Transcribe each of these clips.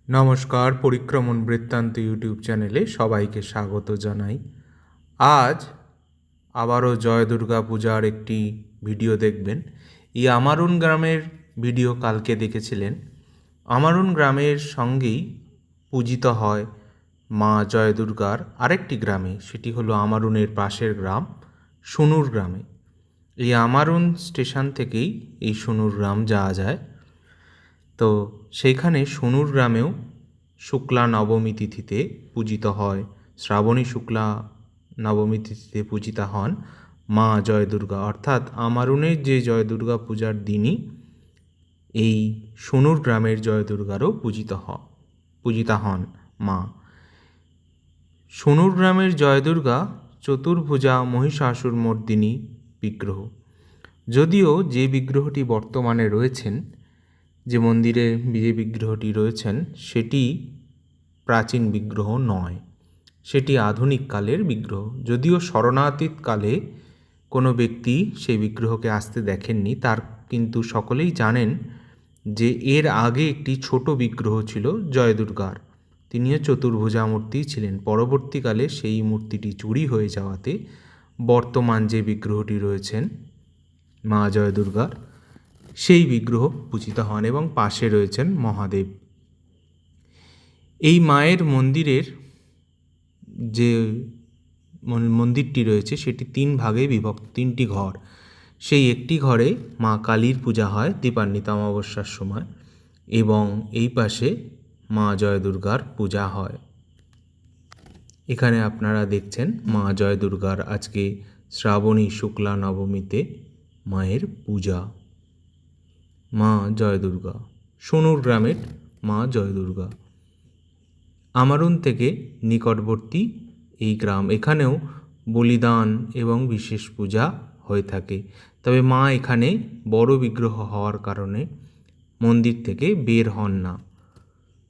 নমস্কার, পরিক্রমণ বৃত্তান্ত ইউটিউব চ্যানেলে সবাইকে স্বাগত জানাই। আজ আবারও জয় দুর্গা পূজার একটি ভিডিও দেখবেন। এই আমারুন গ্রামের ভিডিও কালকে দেখেছিলেন। আমারুন গ্রামের সঙ্গেই পূজিত হয় মা জয় দুর্গার আরেকটি গ্রামে, সেটি হলো আমারুনের পাশের গ্রাম সুনুর গ্রামে। এই আমারুন স্টেশন থেকেই এই সুনুর গ্রাম যাওয়া যায়। তো সেইখানে সুনুর গ্রামেও শুক্লা নবমী তিথিতে পূজিত হয়, শ্রাবণী শুক্লা নবমী তিথিতে পূজিতা হন মা জয় দুর্গা। অর্থাৎ আমারুনের যে জয় দুর্গা পূজার দিনই এই সুনুর গ্রামের জয় দুর্গারও পূজিতা হন মা। সুনুর গ্রামের জয় দুর্গা চতুর্ভুজা মহিষাসুর মর্দিনী বিগ্রহ। যদিও যে বিগ্রহটি বর্তমানে রয়েছেন, যে মন্দিরে যে বিগ্রহটি রয়েছেন, সেটি প্রাচীন বিগ্রহ নয়, সেটি আধুনিক কালের বিগ্রহ। যদিও শরণাতীত কালে কোনো ব্যক্তি সেই বিগ্রহকে আসতে দেখেননি, তার কিন্তু সকলেই জানেন যে এর আগে একটি ছোট বিগ্রহ ছিল জয় দুর্গার, তিনিও চতুর্ভুজা মূর্তি ছিলেন। পরবর্তীকালে সেই মূর্তিটি চুরি হয়ে যাওয়াতে বর্তমান যে বিগ্রহটি রয়েছেন মা জয় দুর্গার, সেই বিগ্রহ পূজিত হন এবং পাশে রয়েছেন মহাদেব। এই মায়ের মন্দিরের যে মন্দিরটি রয়েছে সেটি তিন ভাগে বিভক্ত, তিনটি ঘর। সেই একটি ঘরে মা কালীর পূজা হয় দীপান্বিতা অমাবস্যার সময়, এবং এই পাশে মা জয় দুর্গার পূজা হয়। এখানে আপনারা দেখছেন মা জয় দুর্গার আজকে শ্রাবণী শুক্লা নবমীতে মায়ের পূজা। মা জয় দুর্গা, সুনুর গ্রামের মা জয় দুর্গা। আমারুন থেকে নিকটবর্তী এই গ্রাম, এখানেও বলিদান এবং বিশেষ পূজা হয়ে থাকে। তবে মা এখানে বড় বিগ্রহ হওয়ার কারণে মন্দির থেকে বের হন না।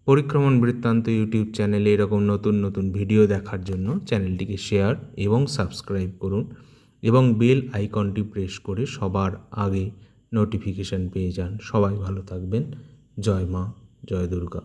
পরিক্রমণ বৃত্তান্ত ইউটিউব চ্যানেলে এরকম নতুন নতুন ভিডিও দেখার জন্য চ্যানেলটিকে শেয়ার এবং সাবস্ক্রাইব করুন, এবং বেল আইকনটি প্রেস করে সবার আগে নোটিফিকেশান পেয়ে যান। সবাই ভালো থাকবেন। জয় মা জয় দুর্গা।